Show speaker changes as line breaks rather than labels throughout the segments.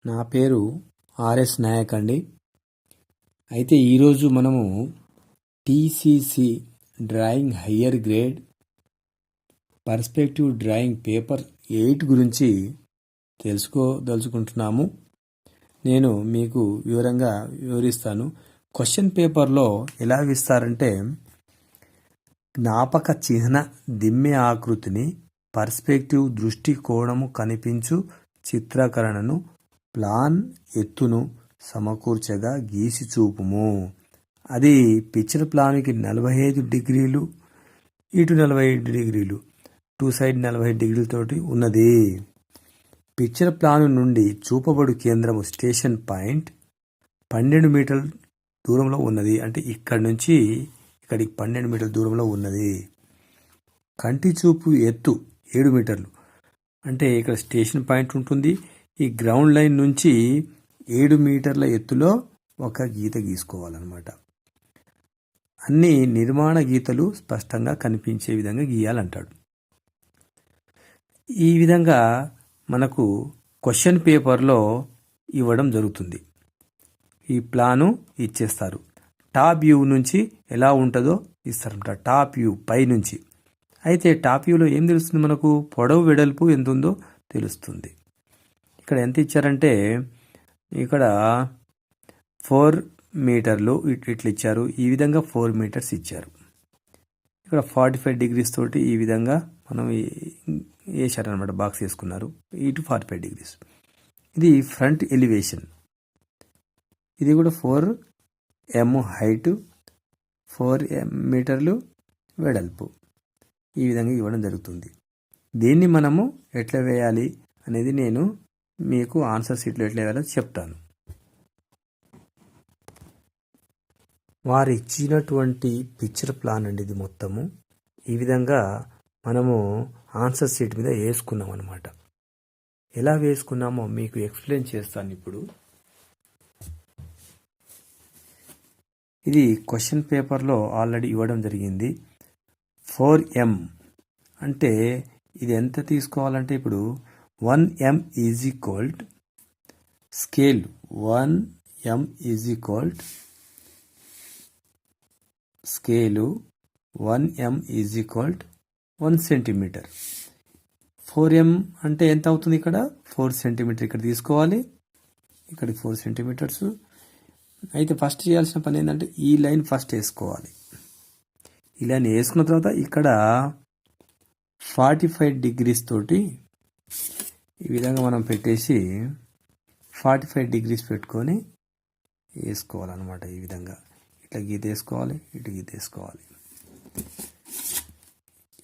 నా పేరు ఆర్ఎస్ నాయక్ అండి. అయితే ఈరోజు మనము TCC drawing higher grade perspective drawing paper 8 గురించి తెలుసుకోదలుచుకుంటున్నాము. నేను మీకు వివరంగా వివరిస్తాను. క్వశ్చన్ పేపర్లో ఎలా ఇస్తారంటే, జ్ఞాపక చిహ్న దిమ్మె ఆకృతిని పర్స్పెక్టివ్ దృష్టికోణము కనిపించు చిత్రీకరణను ప్లాన్ ఎత్తును సమకూర్చగా గీసి చూపుము. అది పిక్చర్ ప్లాన్కి 45 డిగ్రీలు, ఇటు 45 డిగ్రీలు, టూ సైడ్ 45 డిగ్రీలతోటి ఉన్నది. పిక్చర్ ప్లాన్ నుండి చూపబడు కేంద్రము స్టేషన్ పాయింట్ 12 మీటర్ల దూరంలో ఉన్నది. అంటే ఇక్కడి నుంచి ఇక్కడికి 12 మీటర్ల దూరంలో ఉన్నది. కంటి చూపు ఎత్తు 7 మీటర్లు. అంటే ఇక్కడ స్టేషన్ పాయింట్ ఉంటుంది. ఈ గ్రౌండ్ లైన్ నుంచి 7 మీటర్ల ఎత్తులో ఒక గీత గీసుకోవాలన్నమాట. అన్ని నిర్మాణ గీతలు స్పష్టంగా కనిపించే విధంగా గీయాలంటాడు. ఈ విధంగా మనకు క్వశ్చన్ పేపర్లో ఇవ్వడం జరుగుతుంది. ఈ ప్లాను ఇచ్చేస్తారు. టాప్ వ్యూ నుంచి ఎలా ఉంటుందో ఇస్తారంట. టాప్ వ్యూ పై నుంచి. అయితే టాప్ వ్యూలో ఏం తెలుస్తుంది మనకు? పొడవు వెడల్పు ఎంత ఉందో తెలుస్తుంది. ఇక్కడ ఎంత ఇచ్చారంటే, ఇక్కడ 4 మీటర్లు ఇట్లా ఇచ్చారు. ఈ విధంగా 4 మీటర్స్ ఇచ్చారు. ఇక్కడ 45 డిగ్రీస్ తోటి ఈ విధంగా మనం వేసారనమాట. బాక్స్ వేసుకున్నారు. ఇటు 45 డిగ్రీస్. ఇది ఫ్రంట్ ఎలివేషన్. ఇది కూడా 4 హైట్, 4 మీటర్లు వెడల్పు. ఈ విధంగా ఇవ్వడం జరుగుతుంది. దీన్ని మనము ఎట్లా వేయాలి అనేది నేను మీకు ఆన్సర్ షీట్లో ఎట్లా వేయాలో చెప్తాను. వారు ఇచ్చినటువంటి పిక్చర్ ప్లాన్ అండి ఇది మొత్తము. ఈ విధంగా మనము ఆన్సర్ షీట్ మీద వేసుకున్నాం అన్నమాట. ఎలా వేసుకున్నామో మీకు ఎక్స్ప్లెయిన్ చేస్తాను ఇప్పుడు. ఇది క్వశ్చన్ పేపర్లో ఆల్రెడీ ఇవ్వడం జరిగింది. 4M అంటే ఇది ఎంత తీసుకోవాలంటే, ఇప్పుడు 1M is equalled scale 1M is equalled scale 1M is equalled 1 centimetre. 4M అంటే ఎంత అవుతుంది? ఇక్కడ 4 సెంటీమీటర్ ఇక్కడ తీసుకోవాలి. ఇక్కడికి 4 సెంటీమీటర్స్. అయితే ఫస్ట్ చేయాల్సిన పని ఏంటంటే, ఈ లైన్ ఫస్ట్ వేసుకోవాలి. ఈ లైన్ వేసుకున్న తర్వాత ఇక్కడ 45 డిగ్రీస్ తోటి ఈ విధంగా మనం పెట్టేసి 45 డిగ్రీస్ పెట్టుకొని వేసుకోవాలన్నమాట. ఈ విధంగా ఇట్లా గీత వేసుకోవాలి, ఇటు గీత వేసుకోవాలి.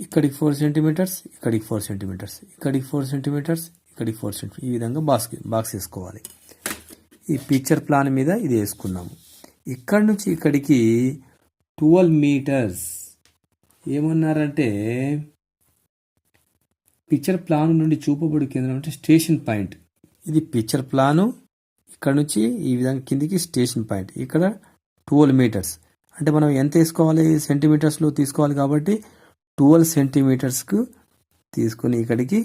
ఇక్కడికి 4 సెంటీమీటర్స్, ఇక్కడికి 4 సెంటీమీటర్స్, ఇక్కడికి 4 సెంటీమీటర్స్, ఇక్కడికి 4 సెంటీమీటర్స్. ఈ విధంగా బాక్స్ వేసుకోవాలి. ఈ పిక్చర్ ప్లాన్ మీద ఇది వేసుకున్నాము. ఇక్కడి నుంచి ఇక్కడికి 12 మీటర్స్. ఏమన్నారంటే, పిక్చర్ ప్లాన్ నుండి చూపబడి కేంద్రం అంటే స్టేషన్ పాయింట్. ఇది పిక్చర్ ప్లాను. ఇక్కడ నుంచి ఈ విధంగా కిందికి స్టేషన్ పాయింట్. ఇక్కడ 12 మీటర్స్. అంటే మనం ఎంత వేసుకోవాలి? సెంటీమీటర్స్లో తీసుకోవాలి కాబట్టి 12 సెంటీమీటర్స్కు తీసుకుని ఇక్కడికి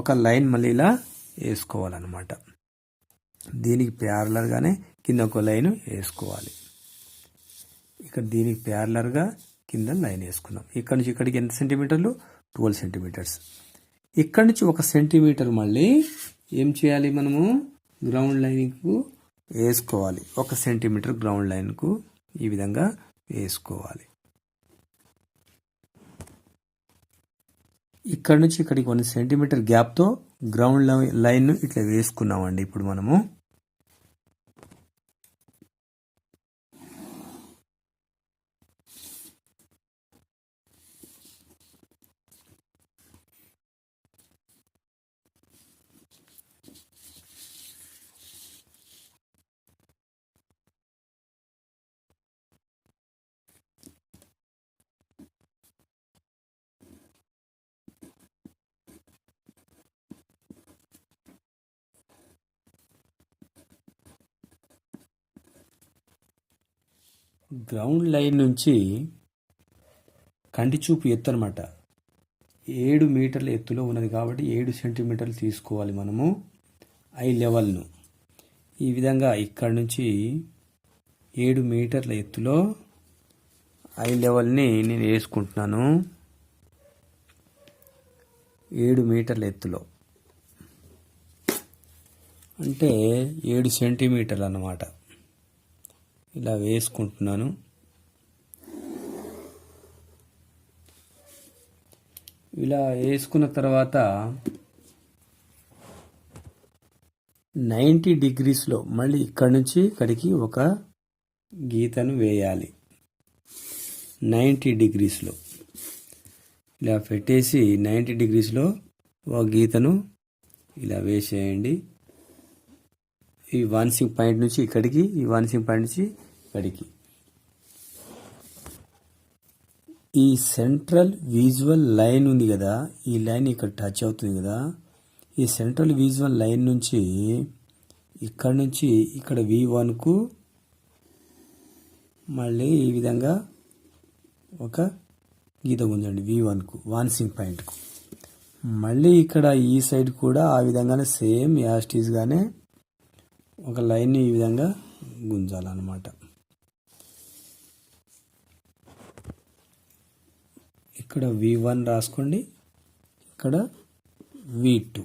ఒక లైన్ మళ్ళీ ఇలా వేసుకోవాలన్నమాట. దీనికి ప్యారలర్గానే కింద ఒక లైన్ వేసుకోవాలి. ఇక్కడ దీనికి ప్యారలర్గా కింద లైన్ వేసుకున్నాం. ఇక్కడ నుంచి ఇక్కడికి ఎంత సెంటీమీటర్లు? 12 సెంటీమీటర్స్. ఇక్కడి నుంచి 1 సెంటీమీటర్ మళ్ళీ ఏం చేయాలి? మనము గ్రౌండ్ లైన్కు వేసుకోవాలి. 1 సెంటీమీటర్ గ్రౌండ్ లైన్కు ఈ విధంగా వేసుకోవాలి. ఇక్కడ నుంచి ఇక్కడికి 1 సెంటీమీటర్ గ్యాప్తో గ్రౌండ్ లైన్ ఇట్లా వేసుకున్నామండి. ఇప్పుడు మనము గ్రౌండ్ లైన్ నుంచి కంటి చూపు ఎత్తు అనమాట 7 మీటర్ల ఎత్తులో ఉన్నది కాబట్టి 7 సెంటీమీటర్లు తీసుకోవాలి మనము ఐ లెవెల్ను. ఈ విధంగా ఇక్కడ నుంచి 7 మీటర్ల ఎత్తులో ఐ లెవెల్ని నేను వేసుకుంటున్నాను. 7 మీటర్ల ఎత్తులో అంటే 7 సెంటీమీటర్లు అన్నమాట. ఇలా వేసుకుంటున్నాను. ఇలా వేసుకున్న తర్వాత 90 డిగ్రీస్లో మళ్ళీ ఇక్కడి నుంచి ఇక్కడికి ఒక గీతను వేయాలి. 90 డిగ్రీస్లో ఇలా పెట్టేసి 90 డిగ్రీస్లో ఒక గీతను ఇలా వేసేయండి. ఈ వాన్సింగ్ పాయింట్ నుంచి ఇక్కడికి, ఈ వాన్సింగ్ పాయింట్ నుంచి ఇక్కడికి. ఈ సెంట్రల్ విజువల్ లైన్ ఉంది కదా, ఈ లైన్ ఇక్కడ టచ్ అవుతుంది కదా, ఈ సెంట్రల్ విజువల్ లైన్ నుంచి ఇక్కడ నుంచి ఇక్కడ V1కు మళ్ళీ ఈ విధంగా ఒక గీత గుంజండి. V1కు వాన్సింగ్ పాయింట్కు. మళ్ళీ ఇక్కడ ఈ సైడ్ కూడా ఆ విధంగానే సేమ్ యాస్టీస్గానే ఒక లైన్ని ఈ విధంగా గుంజాలన్నమాట. ఇక్కడ V1 రాసుకోండి, ఇక్కడ V2.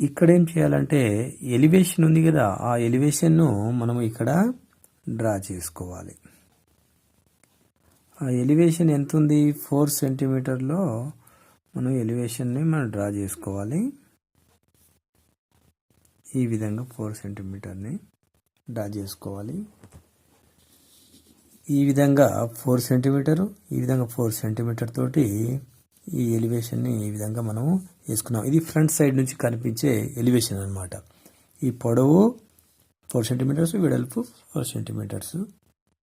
ఇక్కడ ఏం చేయాలంటే ఎలివేషన్ ఉంది కదా, ఆ ఎలివేషన్ను మనం ఇక్కడ డ్రా చేసుకోవాలి. ఆ ఎలివేషన్ ఎంత ఉంది? 4 సెంటీమీటర్లో మనం ఎలివేషన్ని మనం డ్రా చేసుకోవాలి. ఈ విధంగా 4 సెంటీమీటర్ని డ్రా చేసుకోవాలి. ఈ విధంగా 4 సెంటీమీటరు, ఈ విధంగా 4 సెంటీమీటర్ తోటి ఈ ఎలివేషన్ని ఈ విధంగా మనము వేసుకున్నాం. ఇది ఫ్రంట్ సైడ్ నుంచి కనిపించే ఎలివేషన్ అన్నమాట. ఈ పొడవు 4 సెంటీమీటర్స్, వెడల్పు 4 సెంటీమీటర్స్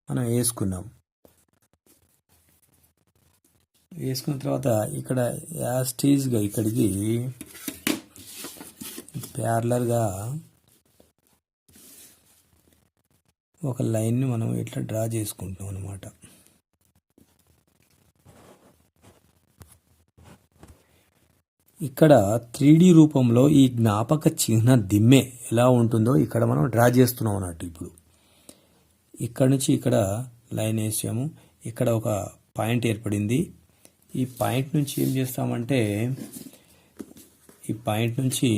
మనం వేసుకున్నాం. వేసుకున్న తర్వాత ఇక్కడ యాస్టీజ్గా ఇక్కడికి ప్యారలర్గా ఒక లైన్ని మనం ఇట్లా డ్రా చేసుకుంటాం అన్నమాట. ఇక్కడ 3D రూపంలో ఈ జ్ఞాపక చిహ్న దిమ్మె ఎలా ఉంటుందో ఇక్కడ మనం డ్రా చేస్తున్నాం అన్నట్టు. ఇప్పుడు ఇక్కడ నుంచి ఇక్కడ లైన్ వేసాము, ఇక్కడ ఒక పాయింట్ ఏర్పడింది. ఈ పాయింట్ నుంచి ఏం చేస్తామంటే ఈ పాయింట్ నుంచి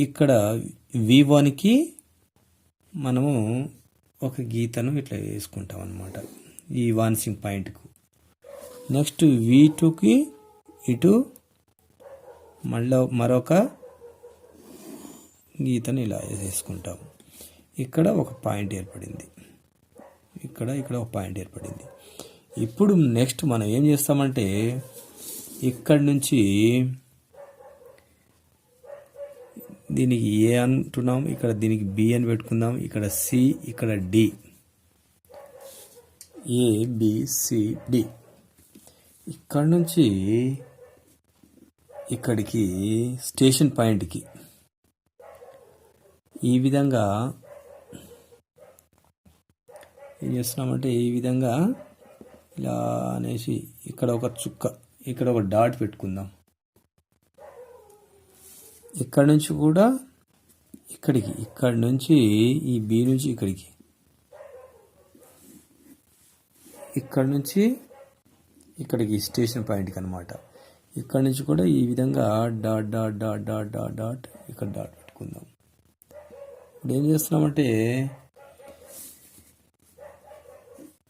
ఇక్కడ V1కి మనము ఒక గీతను ఇట్లా వేసుకుంటాం అన్నమాట, ఈ వాన్సింగ్ పాయింట్కు. నెక్స్ట్ V2కి ఇటు మళ్ళీ మరొక గీతను ఇలా వేసుకుంటాం. ఇక్కడ ఒక పాయింట్ ఏర్పడింది, ఇక్కడ ఒక పాయింట్ ఏర్పడింది. ఇప్పుడు నెక్స్ట్ మనం ఏం చేస్తామంటే ఇక్కడి నుంచి దీనికి A అంటున్నాం, ఇక్కడ దీనికి B అని పెట్టుకుందాం, ఇక్కడ C, ఇక్కడ D, ABCD. ఇక్కడ నుంచి ఇక్కడికి స్టేషన్ పాయింట్కి ఈ విధంగా ఏం చేస్తున్నామంటే ఈ విధంగా ఇలా అనేసి ఇక్కడ ఒక చుక్క, ఇక్కడ ఒక డాట్ పెట్టుకుందాం. ఇక్కడ నుంచి కూడా ఇక్కడికి, ఇక్కడ నుంచి ఈ B నుంచి ఇక్కడికి, ఇక్కడ నుంచి ఇక్కడికి స్టేషన్ పాయింట్కి అనమాట. ఇక్కడ నుంచి కూడా ఈ విధంగా dot dot dot dot dot dot ఇక్కడ డాట్ పెట్టుకుందాం. ఇప్పుడు ఏం చేస్తున్నామంటే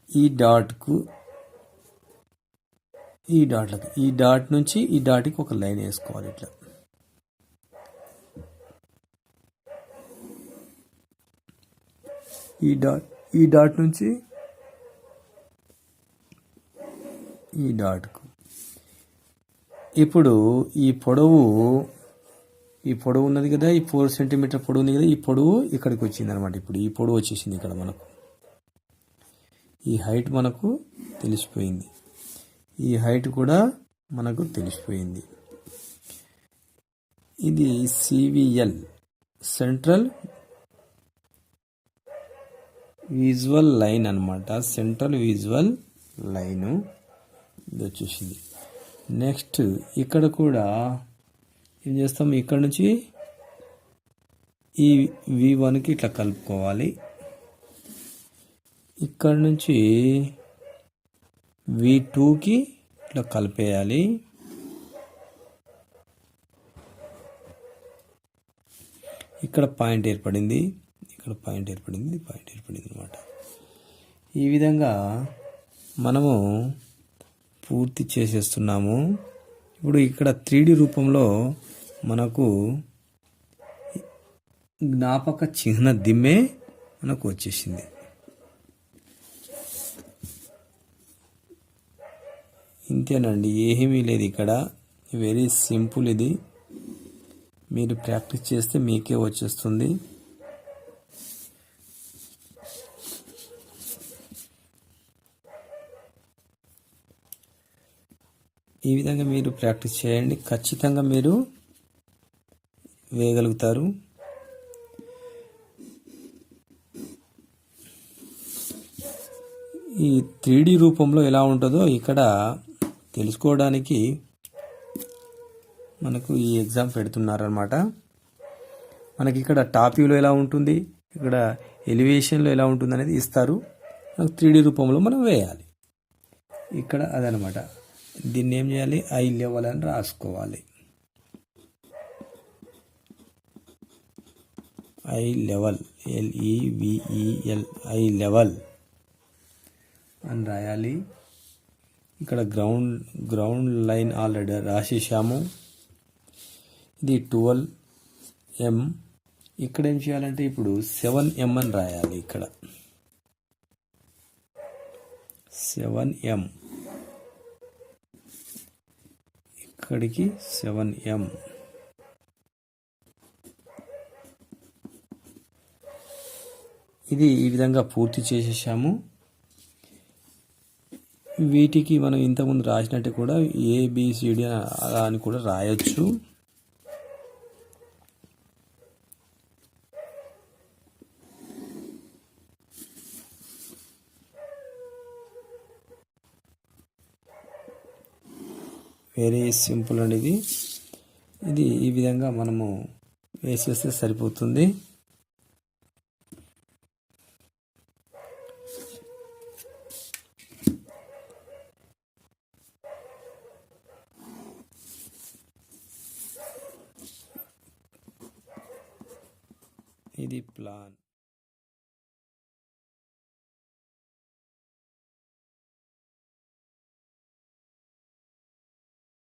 ఈ డాట్కు, ఈ డాట్లకు, ఈ డాట్ నుంచి ఈ డాట్కి ఒక లైన్ వేసుకోవాలి ఇట్లా. ఈ డాట్ నుంచి ఈ డాట్కు. ఇప్పుడు ఈ పొడవు ఉన్నది కదా, ఈ 4 సెంటీమీటర్ పొడవు ఉంది కదా, ఈ పొడవు ఇక్కడికి వచ్చింది అనమాట. ఇప్పుడు ఈ పొడవు వచ్చేసింది ఇక్కడ మనకు. ఈ హైట్ మనకు తెలిసిపోయింది, ఈ హైట్ కూడా మనకు తెలిసిపోయింది. ఇది CVL, సెంట్రల్ విజువల్ లైన్ అనమాట. సెంట్రల్ విజువల్ లైను ఇది వచ్చేసింది. నెక్స్ట్ ఇక్కడ కూడా ఏం చేస్తాం, ఇక్కడ నుంచి ఈ V1కి ఇట్లా కలుపుకోవాలి. ఇక్కడ నుంచి V2కి ఇట్లా కలిపేయాలి. ఇక్కడ పాయింట్ ఏర్పడింది, ఇక్కడ పాయింట్ ఏర్పడింది అనమాట. ఈ విధంగా మనము పూర్తి చేసేస్తున్నాము. ఇప్పుడు ఇక్కడ 3D రూపంలో మనకు జ్ఞాపక చిహ్న దిమ్మే మనకు వచ్చేసింది. ఇంతేనండి, ఏమీ లేదు ఇక్కడ. Very simple. ఇది మీరు ప్రాక్టీస్ చేస్తే మీకే వచ్చేస్తుంది. ఈ విధంగా మీరు ప్రాక్టీస్ చేయండి, ఖచ్చితంగా మీరు వేయగలుగుతారు. ఈ 3D రూపంలో ఎలా ఉంటుందో ఇక్కడ తెలుసుకోవడానికి మనకు ఈ ఎగ్జామ్ పెడుతున్నారనమాట. మనకి ఇక్కడ టాప్ వ్యూలో ఎలా ఉంటుంది, ఇక్కడ ఎలివేషన్లో ఎలా ఉంటుంది అనేది ఇస్తారు. మనకు 3D రూపంలో మనం వేయాలి. ఇక్కడ అదనమాట. దీన్ని ఏం చేయాలి, ఐ లెవెల్ అని రాసుకోవాలి. I level, LEVEL, I level అని రాయాలి. ఇక్కడ గ్రౌండ్ లైన్ ఆల్రెడీ రాసేసాము. ఇది 12M. ఇక్కడ ఏం చేయాలంటే ఇప్పుడు 7M అని రాయాలి. ఇక్కడ 7M, ఇక్కడికి 7M. ఇది ఈ విధంగా పూర్తి చేసేసాము. వీటికి మనం ఇంతకుముందు రాసినట్టు కూడా ABCD అని కూడా రాయొచ్చు. వెరీ సింపుల్ అండి ఇది ఈ విధంగా మనము వేసేస్తే సరిపోతుంది. ఇది ప్లాన్.